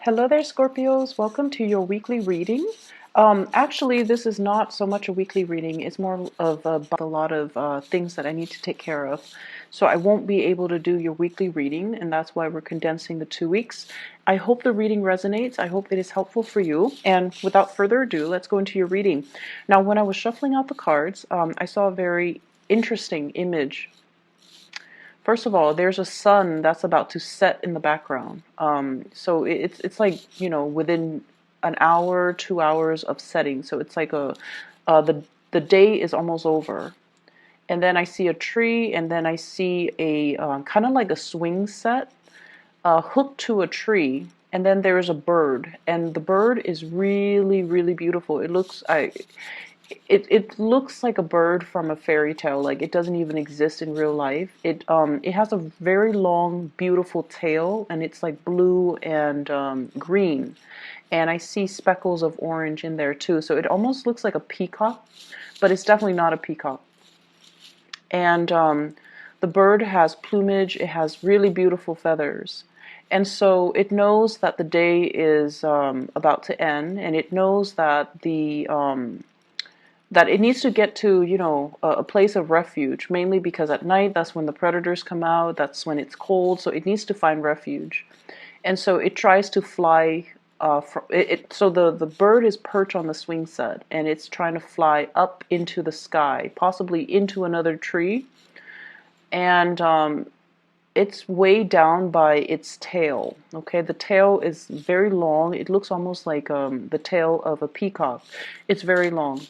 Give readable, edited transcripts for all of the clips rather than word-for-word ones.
Hello there, Scorpios. Welcome to your weekly reading. Actually, this is not so much a weekly reading. It's more of about a lot of things that I need to take care of. So I won't be able to do your weekly reading, and that's why we're condensing the 2 weeks. I hope the reading resonates. I hope it is helpful for you. And without further ado, let's go into your reading. Now, when I was shuffling out the cards, I saw a very interesting image. First of all, there's a sun that's about to set in the background. So it's like, within an hour, 2 hours of setting. So it's like the day is almost over. And then I see a tree, and then I see a kind of like a swing set hooked to a tree. And then there's a bird, and the bird is really, really beautiful. It looks like a bird from a fairy tale. Like it doesn't even exist in real life. It has a very long, beautiful tail, and it's like blue and green. And I see speckles of orange in there too. So it almost looks like a peacock, but it's definitely not a peacock. And the bird has plumage. It has really beautiful feathers. And so it knows that the day is about to end, and it knows that that it needs to get to, a place of refuge, mainly because at night, that's when the predators come out, that's when it's cold, so it needs to find refuge. And so it tries to fly, so the bird is perched on the swing set, and it's trying to fly up into the sky, possibly into another tree, and it's weighed down by its tail, okay? The tail is very long. It looks almost like the tail of a peacock. It's very long.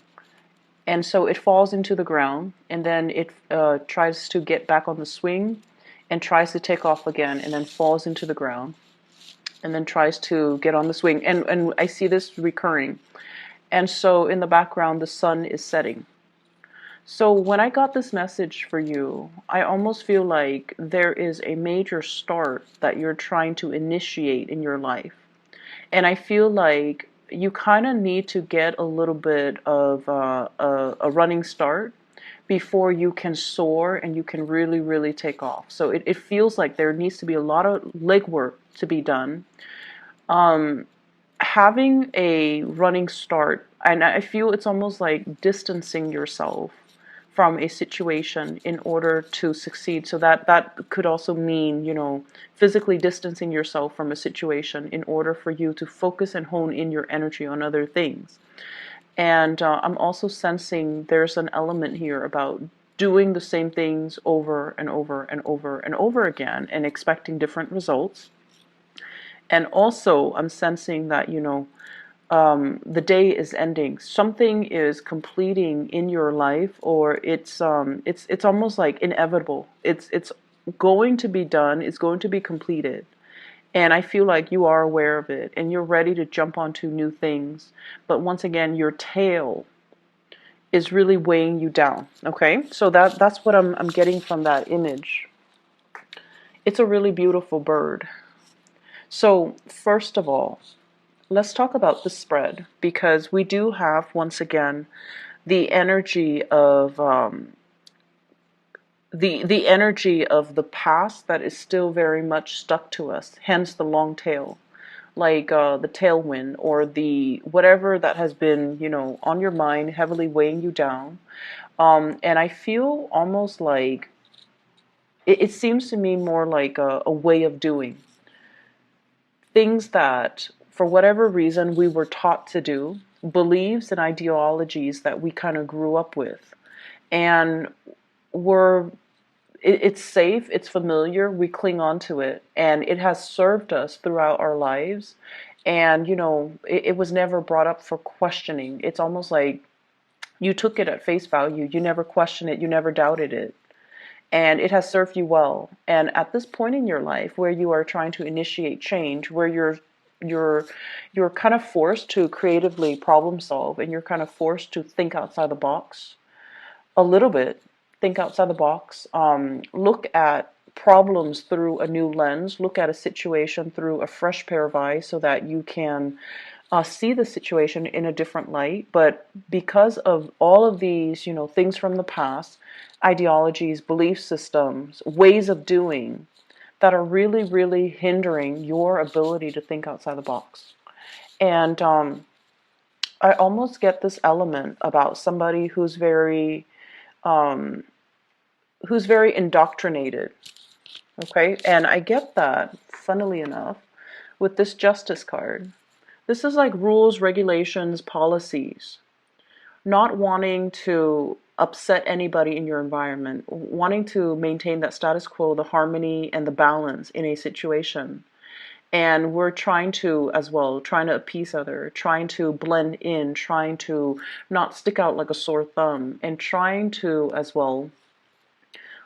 And so it falls into the ground, and then it tries to get back on the swing and tries to take off again, and then falls into the ground, and then tries to get on the swing. And I see this recurring. And so in the background, the sun is setting. So when I got this message for you, I almost feel like there is a major start that you're trying to initiate in your life. And I feel like you kind of need to get a little bit of a running start before you can soar and you can really, really take off. So it feels like there needs to be a lot of legwork to be done. Having a running start, and I feel it's almost like distancing yourself from a situation in order to succeed. So that could also mean, physically distancing yourself from a situation in order for you to focus and hone in your energy on other things. And I'm also sensing there's an element here about doing the same things over and over and over and over again and expecting different results. And also I'm sensing that, the day is ending. Something is completing in your life, or it's almost like inevitable. It's going to be done. It's going to be completed, and I feel like you are aware of it, and you're ready to jump onto new things. But once again, your tail is really weighing you down. Okay, so that's what I'm getting from that image. It's a really beautiful bird. So first of all, let's talk about the spread, because we do have, once again, the energy of the energy of the past that is still very much stuck to us. Hence the long tail, like the tailwind, or the whatever that has been, on your mind, heavily weighing you down. And I feel almost like it seems to me more like a way of doing things that, for whatever reason, we were taught to do, beliefs and ideologies that we kind of grew up with. And it's safe, it's familiar, we cling on to it, and it has served us throughout our lives. And, it was never brought up for questioning. It's almost like you took it at face value. You never questioned it, you never doubted it. And it has served you well. And at this point in your life where you are trying to initiate change, where you're kind of forced to creatively problem solve, and you're kind of forced to think outside the box a little bit, think outside the box, look at problems through a new lens, look at a situation through a fresh pair of eyes, so that you can see the situation in a different light. But because of all of these, things from the past, ideologies, belief systems, ways of doing, that are really, really hindering your ability to think outside the box. And I almost get this element about somebody um, who's very indoctrinated. Okay, and I get that, funnily enough, with this justice card. This is like rules, regulations, policies, not wanting to upset anybody in your environment, wanting to maintain that status quo, the harmony and the balance in a situation. And we're trying to, as well, trying to appease other, trying to blend in, trying to not stick out like a sore thumb, and trying to, as well,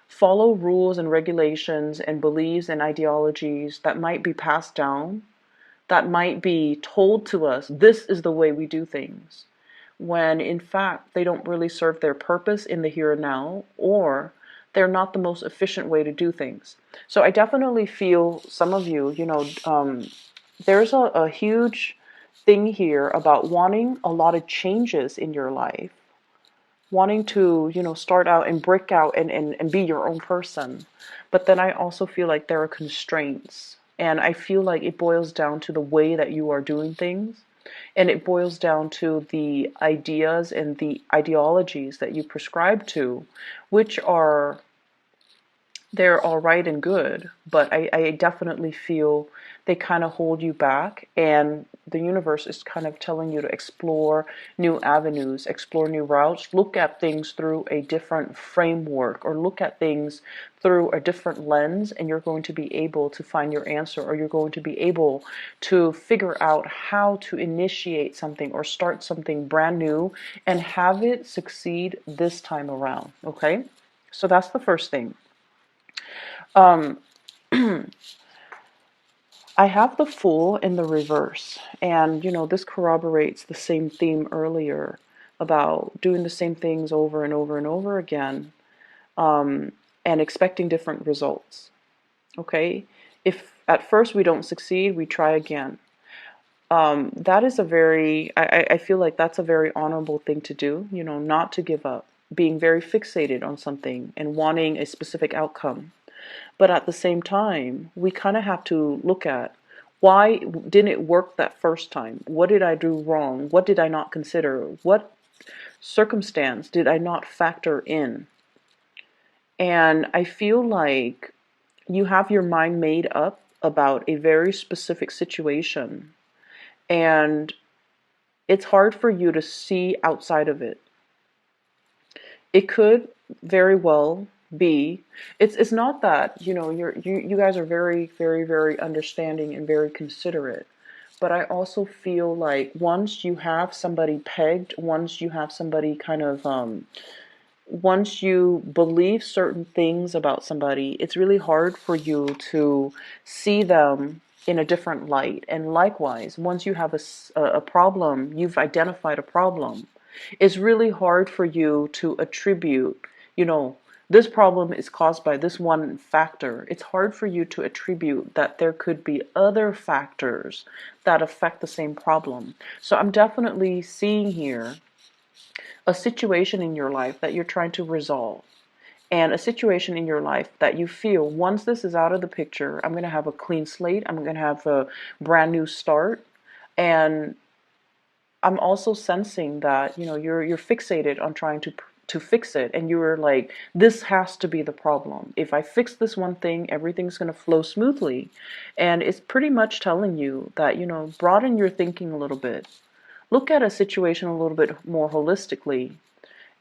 follow rules and regulations and beliefs and ideologies that might be passed down, that might be told to us, this is the way we do things, when in fact they don't really serve their purpose in the here and now, or they're not the most efficient way to do things. So I definitely feel some of you, there's a huge thing here about wanting a lot of changes in your life, wanting to, start out and break out and be your own person. But then I also feel like there are constraints. And I feel like it boils down to the way that you are doing things. And it boils down to the ideas and the ideologies that you prescribe to, which are, they're all right and good, but I definitely feel they kind of hold you back, and the universe is kind of telling you to explore new avenues, explore new routes, look at things through a different framework, or look at things through a different lens, and you're going to be able to find your answer, or you're going to be able to figure out how to initiate something or start something brand new and have it succeed this time around. Okay, so that's the first thing. um, I have the Fool in the reverse, and this corroborates the same theme earlier about doing the same things over and over and over again, and expecting different results. Okay, if at first we don't succeed, we try again. That is a very, I feel like that's a very honorable thing to do, not to give up, being very fixated on something and wanting a specific outcome. But at the same time, we kind of have to look at, why didn't it work that first time? What did I do wrong? What did I not consider? What circumstance did I not factor in? And I feel like you have your mind made up about a very specific situation, and it's hard for you to see outside of it. It could very well be, it's not that, you guys are very, very, very understanding and very considerate, but I also feel like once you have somebody pegged, once you have somebody kind of once you believe certain things about somebody, it's really hard for you to see them in a different light. And likewise, once you have a problem, you've identified a problem, it's really hard for you to attribute, this problem is caused by this one factor. It's hard for you to attribute that there could be other factors that affect the same problem. So I'm definitely seeing here a situation in your life that you're trying to resolve, and a situation in your life that you feel, once this is out of the picture, I'm going to have a clean slate, I'm going to have a brand new start. And I'm also sensing that, you're fixated on trying to fix it, and you're like, this has to be the problem. If I fix this one thing, everything's going to flow smoothly. And it's pretty much telling you that, broaden your thinking a little bit. Look at a situation a little bit more holistically,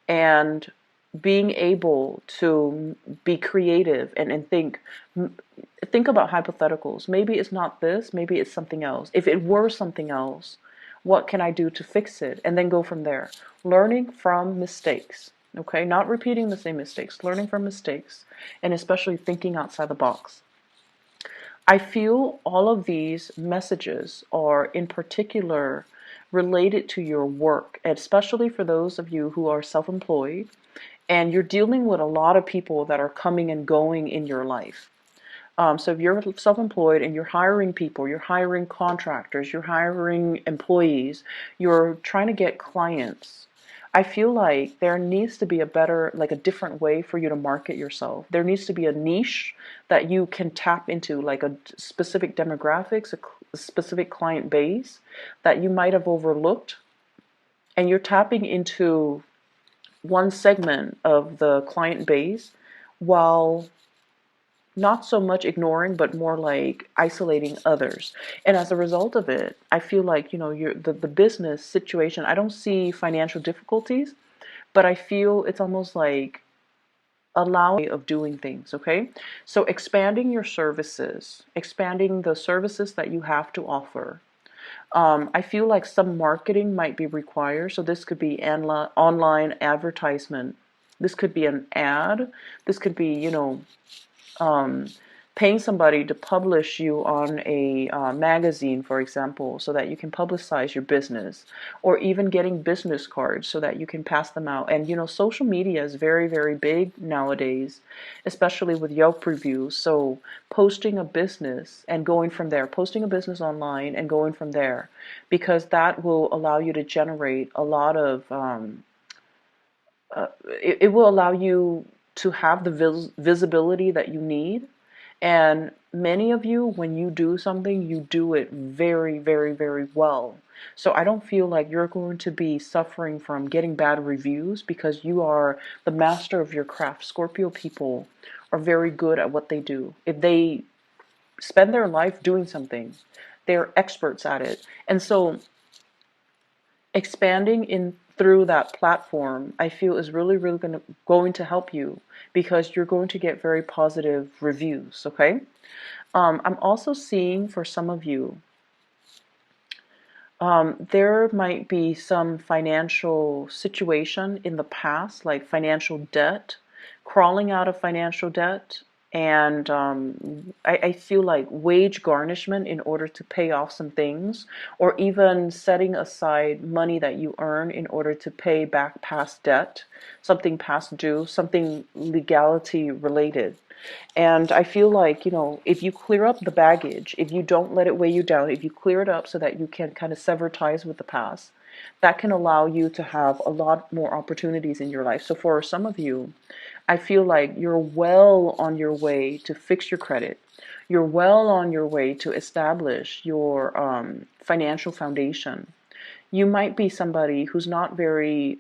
and being able to be creative and think about hypotheticals. Maybe it's not this, maybe it's something else. If it were something else, what can I do to fix it? And then go from there. Learning from mistakes, okay? Not repeating the same mistakes, learning from mistakes, and especially thinking outside the box. I feel all of these messages are in particular related to your work, especially for those of you who are self-employed and you're dealing with a lot of people that are coming and going in your life. So if you're self-employed and you're hiring people, you're hiring contractors, you're hiring employees, you're trying to get clients, I feel like there needs to be a better, like a different way for you to market yourself. There needs to be a niche that you can tap into, like a specific demographics, a specific client base that you might have overlooked, and you're tapping into one segment of the client base while not so much ignoring, but more like isolating others. And as a result of it, I feel like, the business situation, I don't see financial difficulties, but I feel it's almost like allowing of doing things, okay? So expanding your services, expanding the services that you have to offer. I feel like some marketing might be required. So this could be online advertisement. This could be an ad. This could be, um, paying somebody to publish you on a magazine, for example, so that you can publicize your business, or even getting business cards so that you can pass them out. And social media is very, very big nowadays, especially with Yelp reviews. So posting a business and going from there, posting a business online and going from there, because that will allow you to generate a lot of it will allow you to have the visibility that you need. And many of you, when you do something, you do it very, very, very well. So I don't feel like you're going to be suffering from getting bad reviews because you are the master of your craft. Scorpio people are very good at what they do. If they spend their life doing something, they're experts at it. And so expanding in through that platform, I feel is really, really going to help you, because you're going to get very positive reviews. Okay. I'm also seeing for some of you, there might be some financial situation in the past, like financial debt, crawling out of financial debt. And I feel like wage garnishment in order to pay off some things, or even setting aside money that you earn in order to pay back past debt, something past due, something legality related. And I feel like, if you clear up the baggage, if you don't let it weigh you down, if you clear it up so that you can kind of sever ties with the past, that can allow you to have a lot more opportunities in your life. So for some of you, I feel like you're well on your way to fix your credit. You're well on your way to establish your financial foundation. You might be somebody who's not very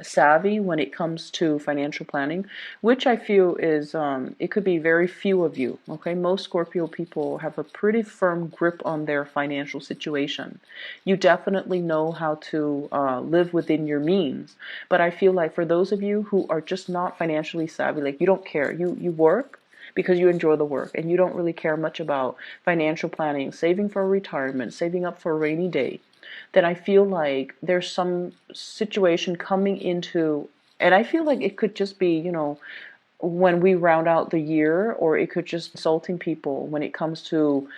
savvy when it comes to financial planning, which I feel is, it could be very few of you. Okay, most Scorpio people have a pretty firm grip on their financial situation. You definitely know how to live within your means, but I feel like for those of you who are just not financially savvy, like you don't care, you work because you enjoy the work and you don't really care much about financial planning, saving for retirement, saving up for a rainy day, then I feel like there's some situation coming into, and I feel like it could just be, when we round out the year, or it could just consulting people when it comes to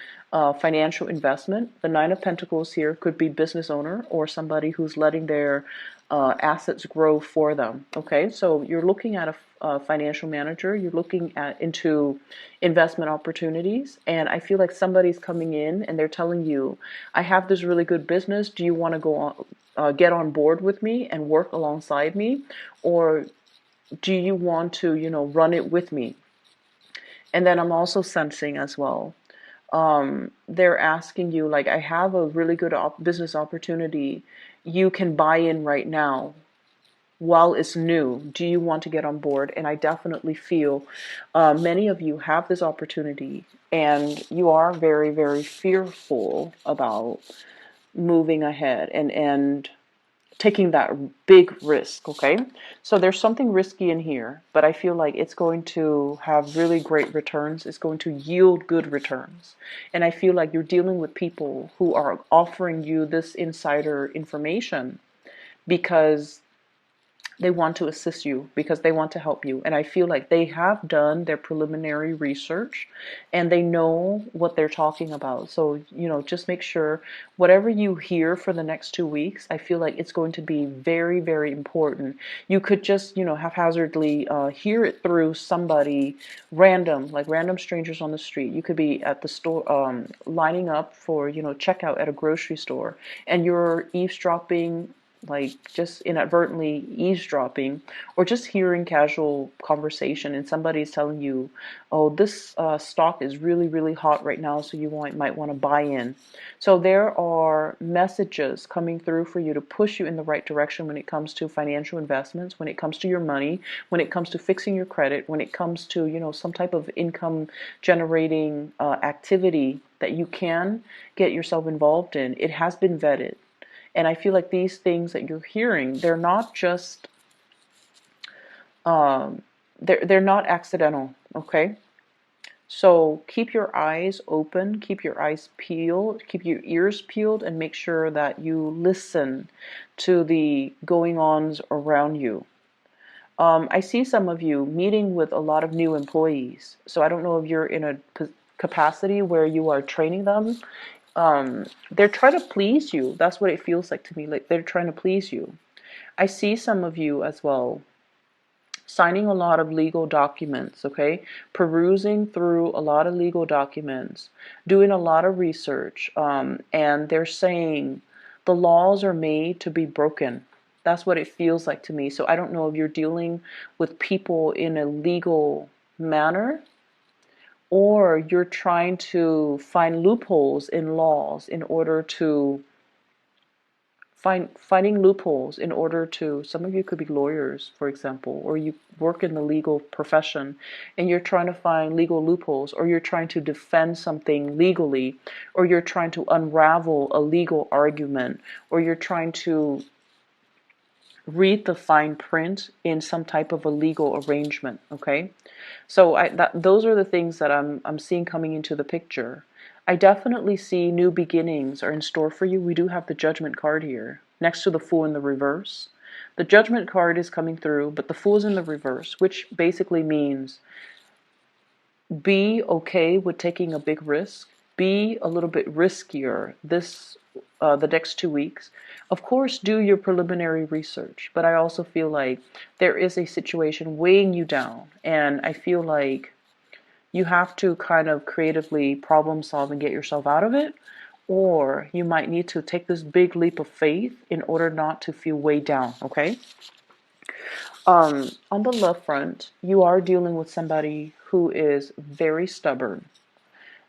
financial investment. The Nine of Pentacles here could be business owner or somebody who's letting their assets grow for them. Okay, so you're looking at a financial manager, you're looking at into investment opportunities, and I feel like somebody's coming in and they're telling you, I have this really good business, do you want to go on, get on board with me and work alongside me, or do you want to, run it with me? And then I'm also sensing as well, they're asking you, like, I have a really good business opportunity, you can buy in right now while it's new, do you want to get on board? And I definitely feel many of you have this opportunity and you are very, very fearful about moving ahead and taking that big risk. Okay, so there's something risky in here, but I feel like it's going to have really great returns. It's going to yield good returns, and I feel like you're dealing with people who are offering you this insider information because they want to assist you, because they want to help you. And I feel like they have done their preliminary research and they know what they're talking about. So, just make sure whatever you hear for the next 2 weeks, I feel like it's going to be very, very important. You could just, haphazardly hear it through somebody random, like random strangers on the street. You could be at the store, lining up for, checkout at a grocery store, and you're eavesdropping like just inadvertently eavesdropping, or just hearing casual conversation and somebody's telling you, oh, this stock is really, really hot right now, so you might want to buy in. So there are messages coming through for you to push you in the right direction when it comes to financial investments, when it comes to your money, when it comes to fixing your credit, when it comes to, some type of income generating activity that you can get yourself involved in. It has been vetted. And I feel like these things that you're hearing, they're not just they're not accidental, okay? So keep your eyes open, keep your eyes peeled, keep your ears peeled, and make sure that you listen to the going-ons around you. I see some of you meeting with a lot of new employees. So I don't know if you're in a capacity where you are training them. They're trying to please you. That's what it feels like to me. Like they're trying to please you. I see some of you as well signing a lot of legal documents, okay? Perusing through a lot of legal documents, doing a lot of research, and they're saying the laws are made to be broken. That's what it feels like to me. So I don't know if you're dealing with people in a legal manner, or you're trying to find loopholes in laws in order to finding loopholes in order to, some of you could be lawyers, for example, or you work in the legal profession and you're trying to find legal loopholes, or you're trying to defend something legally, or you're trying to unravel a legal argument, or you're trying to read the fine print in some type of a legal arrangement, okay? So those are the things that I'm seeing coming into the picture. I definitely see new beginnings are in store for you. We do have the Judgment card here, next to the Fool in the reverse. The Judgment card is coming through, but the Fool's in the reverse, which basically means be okay with taking a big risk. Be a little bit riskier the next 2 weeks. Of course, do your preliminary research, but I also feel like there is a situation weighing you down, and I feel like you have to kind of creatively problem solve and get yourself out of it, or you might need to take this big leap of faith in order not to feel weighed down, okay? On the love front, you are dealing with somebody who is very stubborn.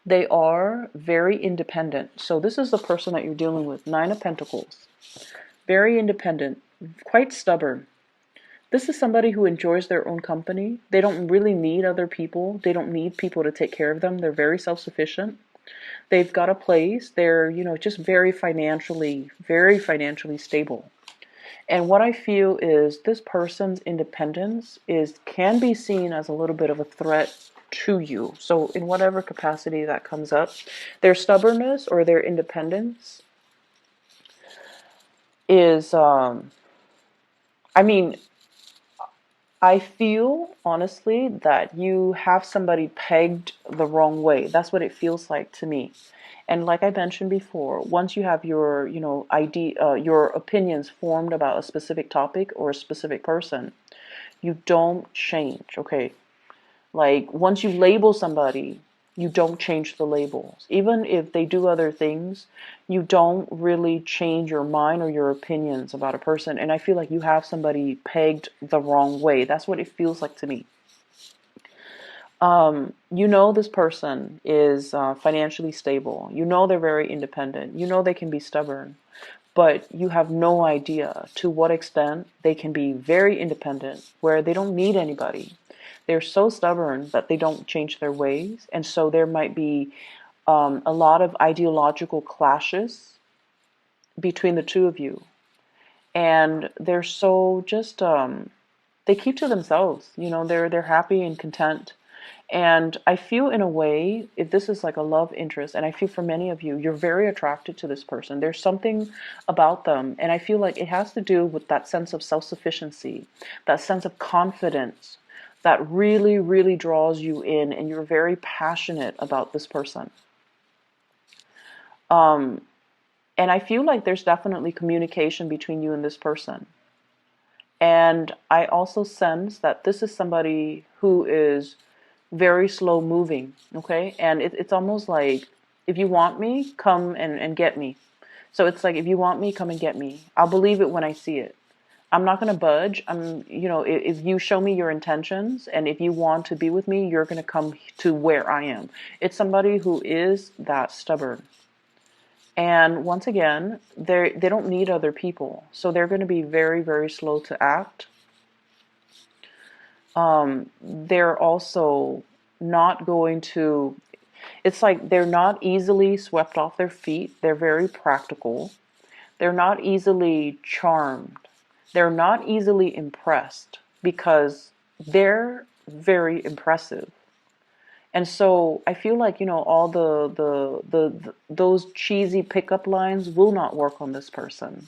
They are very independent. So this is the person that you're dealing with, Nine of Pentacles. Very independent, quite stubborn. This is somebody who enjoys their own company. They don't really need other people. They don't need people to take care of them. They're very self-sufficient. They've got a place. They're, just very financially stable. And what I feel is this person's independence can be seen as a little bit of a threat to you. So in whatever capacity that comes up, their stubbornness or their independence is, I feel, honestly, that you have somebody pegged the wrong way. That's what it feels like to me. And like I mentioned before, once you have your, your opinions formed about a specific topic or a specific person, you don't change, okay? Like, once you label somebody, you don't change the labels. Even if they do other things, you don't really change your mind or your opinions about a person. And I feel like you have somebody pegged the wrong way. That's what it feels like to me. This person is financially stable. They're very independent. They can be stubborn. But you have no idea to what extent they can be very independent, where they don't need anybody. They're so stubborn that they don't change their ways. And so there might be a lot of ideological clashes between the two of you. And they're so just, they keep to themselves. They're happy and content. And I feel, in a way, if this is like a love interest, and I feel for many of you, you're very attracted to this person. There's something about them. And I feel like it has to do with that sense of self-sufficiency, that sense of confidence that really, really draws you in, and you're very passionate about this person. And I feel like there's definitely communication between you and this person. And I also sense that this is somebody who is very slow moving, okay? And it's almost like, if you want me, come and get me. So it's like, if you want me, come and get me. I'll believe it when I see it. I'm not going to budge. If you show me your intentions and if you want to be with me, you're going to come to where I am. It's somebody who is that stubborn. And once again, they don't need other people. So they're going to be very, very slow to act. They're also not going to, it's like they're not easily swept off their feet. They're very practical. They're not easily charmed. They're not easily impressed because they're very impressive. And so I feel like, all those cheesy pickup lines will not work on this person.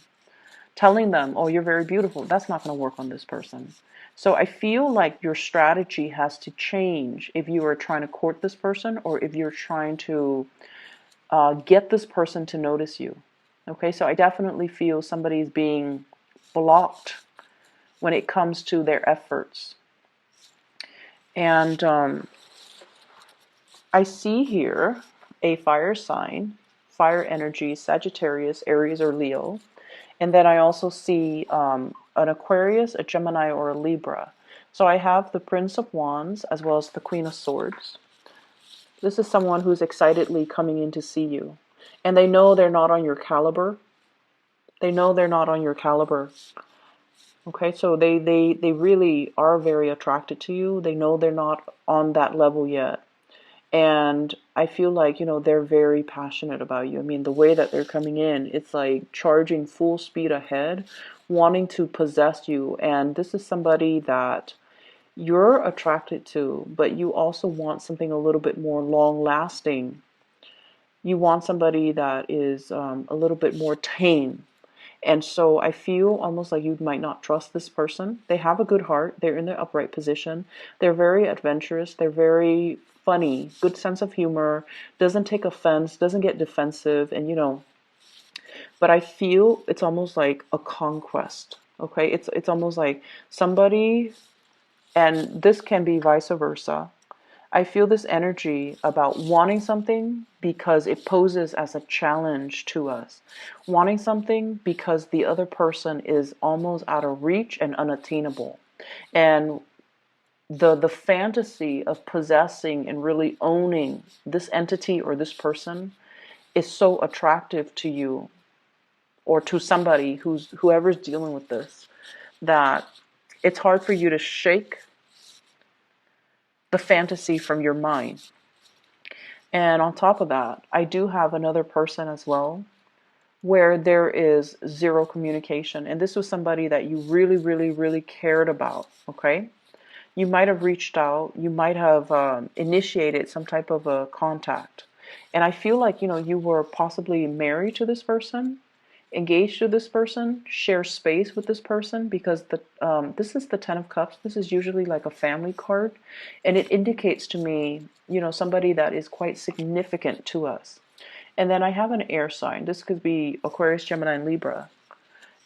Telling them, oh, you're very beautiful, that's not going to work on this person. So I feel like your strategy has to change if you are trying to court this person or if you're trying to get this person to notice you. Okay, so I definitely feel somebody's being blocked when it comes to their efforts. And I see here a fire sign, fire energy, Sagittarius, Aries, or Leo. And then I also see an Aquarius, a Gemini, or a Libra. So I have the Prince of Wands as well as the Queen of Swords. This is someone who's excitedly coming in to see you. And they know they're not on your caliber. They know they're not on your caliber. Okay, so they really are very attracted to you. They know they're not on that level yet. And I feel like, they're very passionate about you. I mean, the way that they're coming in, it's like charging full speed ahead, wanting to possess you. And this is somebody that you're attracted to, but you also want something a little bit more long lasting. You want somebody that is a little bit more tame. And so I feel almost like you might not trust this person. They have a good heart. They're in their upright position. They're very adventurous. They're very funny, good sense of humor, doesn't take offense, doesn't get defensive, and but I feel it's almost like a conquest. Okay? It's almost like somebody, and this can be vice versa. I feel this energy about wanting something because it poses as a challenge to us. Wanting something because the other person is almost out of reach and unattainable. And the fantasy of possessing and really owning this entity or this person is so attractive to you or to somebody whoever's dealing with this, that it's hard for you to shake the fantasy from your mind. And on top of that, I do have another person as well where there is zero communication. And this was somebody that you really, really, really cared about, okay? You might have reached out, you might have initiated some type of a contact. And I feel like, you were possibly married to this person, engaged to this person, share space with this person, because this is the Ten of Cups. This is usually like a family card. And it indicates to me, somebody that is quite significant to us. And then I have an air sign. This could be Aquarius, Gemini, and Libra.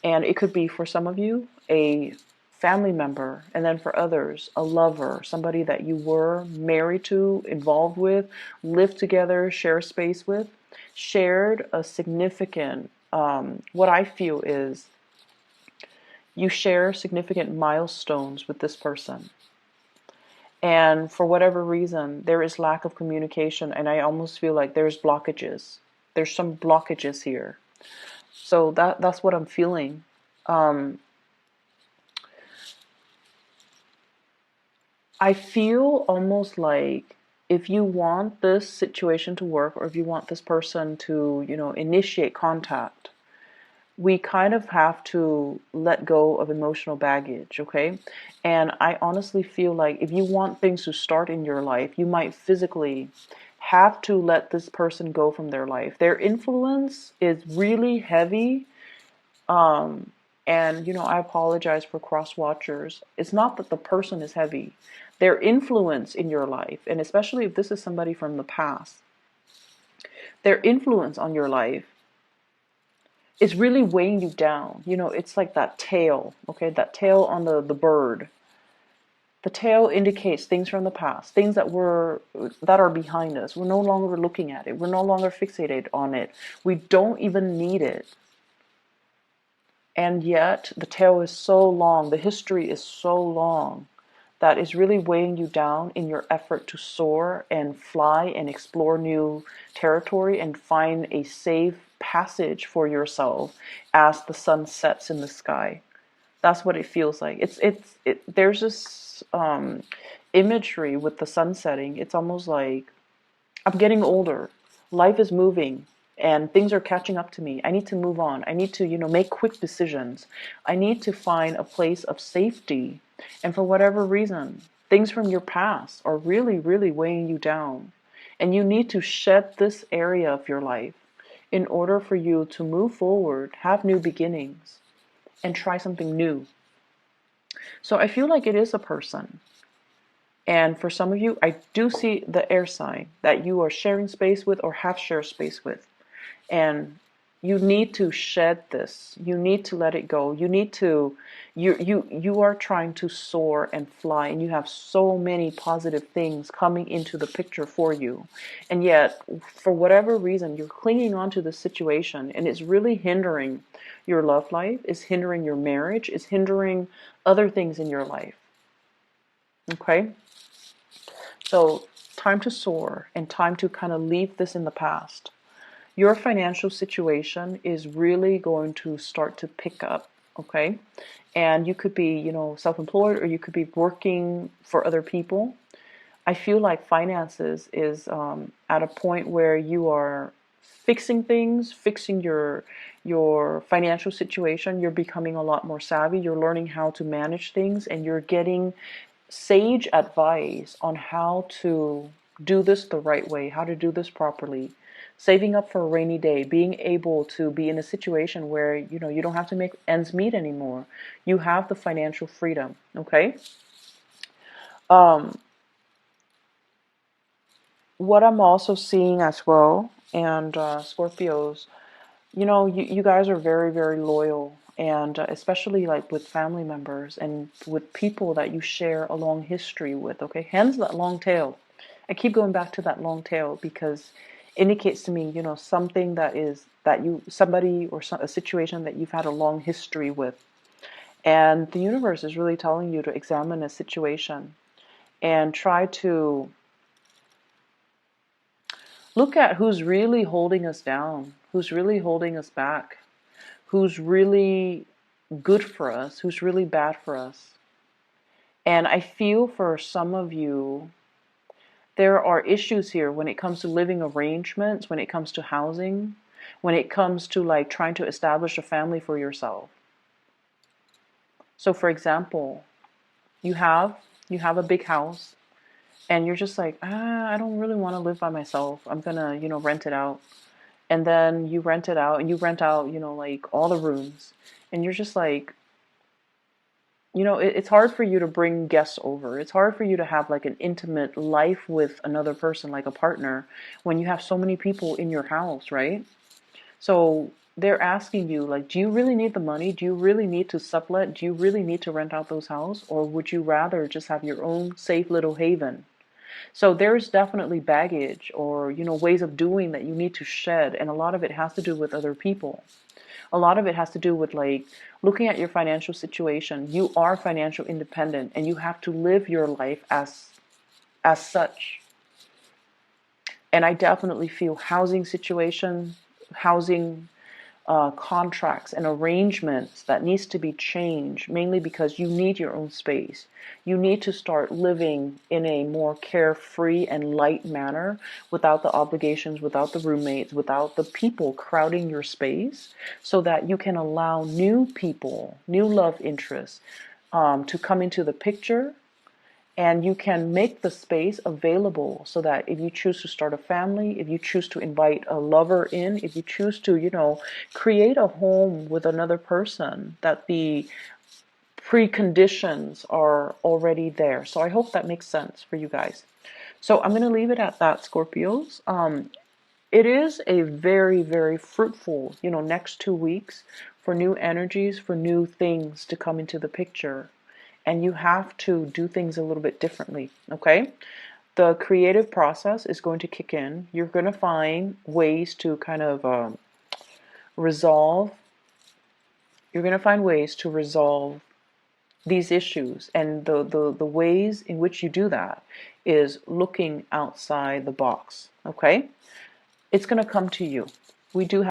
And it could be, for some of you, a family member, and then for others, a lover, somebody that you were married to, involved with, lived together, share space with, shared a significant, what I feel is you share significant milestones with this person. And for whatever reason, there is lack of communication, and I almost feel like there's blockages. There's some blockages here. So that's what I'm feeling. I feel almost like if you want this situation to work, or if you want this person to, initiate contact, we kind of have to let go of emotional baggage, okay? And I honestly feel like if you want things to start in your life, you might physically have to let this person go from their life. Their influence is really heavy. And, I apologize for cross watchers. It's not that the person is heavy. Their influence in your life, and especially if this is somebody from the past, their influence on your life is really weighing you down. It's like that tail, okay? That tail on the bird. The tail indicates things from the past, things that are behind us. We're no longer looking at it. We're no longer fixated on it. We don't even need it. And yet the tail is so long, the history is so long, that is really weighing you down in your effort to soar and fly and explore new territory and find a safe passage for yourself as the sun sets in the sky. That's what it feels like. There's this imagery with the sun setting. It's almost like I'm getting older. Life is moving and things are catching up to me. I need to move on. I need to, make quick decisions. I need to find a place of safety. And for whatever reason, things from your past are really, really weighing you down. And you need to shed this area of your life in order for you to move forward, have new beginnings, and try something new. So I feel like it is a person. And for some of you, I do see the air sign that you are sharing space with or have shared space with. And you need to shed this. You need to let it go. You are trying to soar and fly, and you have so many positive things coming into the picture for you. And yet, for whatever reason, you're clinging on to the situation, and it's really hindering your love life, it's hindering your marriage, it's hindering other things in your life. Okay? So, time to soar and time to kind of leave this in the past. Your financial situation is really going to start to pick up, okay? And you could be, self-employed, or you could be working for other people. I feel like finances is at a point where you are fixing things, fixing your financial situation. You're becoming a lot more savvy. You're learning how to manage things, and you're getting sage advice on how to do this the right way, how to do this properly. Saving up for a rainy day, being able to be in a situation where you don't have to make ends meet anymore. You have the financial freedom, okay? What I'm also seeing as well, and Scorpios, you guys are very, very loyal, and especially like with family members and with people that you share a long history with, okay? Hence that long tail. I keep going back to that long tail because it indicates to me, something somebody or a situation that you've had a long history with. And the universe is really telling you to examine a situation and try to look at who's really holding us down, who's really holding us back, who's really good for us, who's really bad for us. And I feel for some of you, there are issues here when it comes to living arrangements, when it comes to housing, when it comes to like trying to establish a family for yourself. So for example, you have a big house and you're just like, I don't really want to live by myself. I'm gonna, rent it out. And then you rent it out and you rent out, like all the rooms. And you're just like, it's hard for you to bring guests over. It's hard for you to have like an intimate life with another person, like a partner, when you have so many people in your house, right? So they're asking you, like, do you really need the money? Do you really need to sublet? Do you really need to rent out those houses? Or would you rather just have your own safe little haven? So there's definitely baggage or, ways of doing that you need to shed. And a lot of it has to do with other people. A lot of it has to do with like looking at your financial situation. You are financial independent and you have to live your life as such. And I definitely feel housing situation, housing contracts and arrangements that needs to be changed, mainly because you need your own space. You need to start living in a more carefree and light manner without the obligations, without the roommates, without the people crowding your space, so that you can allow new people, new love interests to come into the picture. And you can make the space available so that if you choose to start a family, if you choose to invite a lover in, if you choose to, create a home with another person, that the preconditions are already there. So I hope that makes sense for you guys. So I'm going to leave it at that, Scorpios. It is a very, very fruitful, next 2 weeks for new energies, for new things to come into the picture. and you have to do things a little bit differently, okay? The creative process is going to kick in. You're going to find ways to kind of resolve, you're going to find ways to resolve these issues. And the ways in which you do that is looking outside the box, okay? It's going to come to you. We do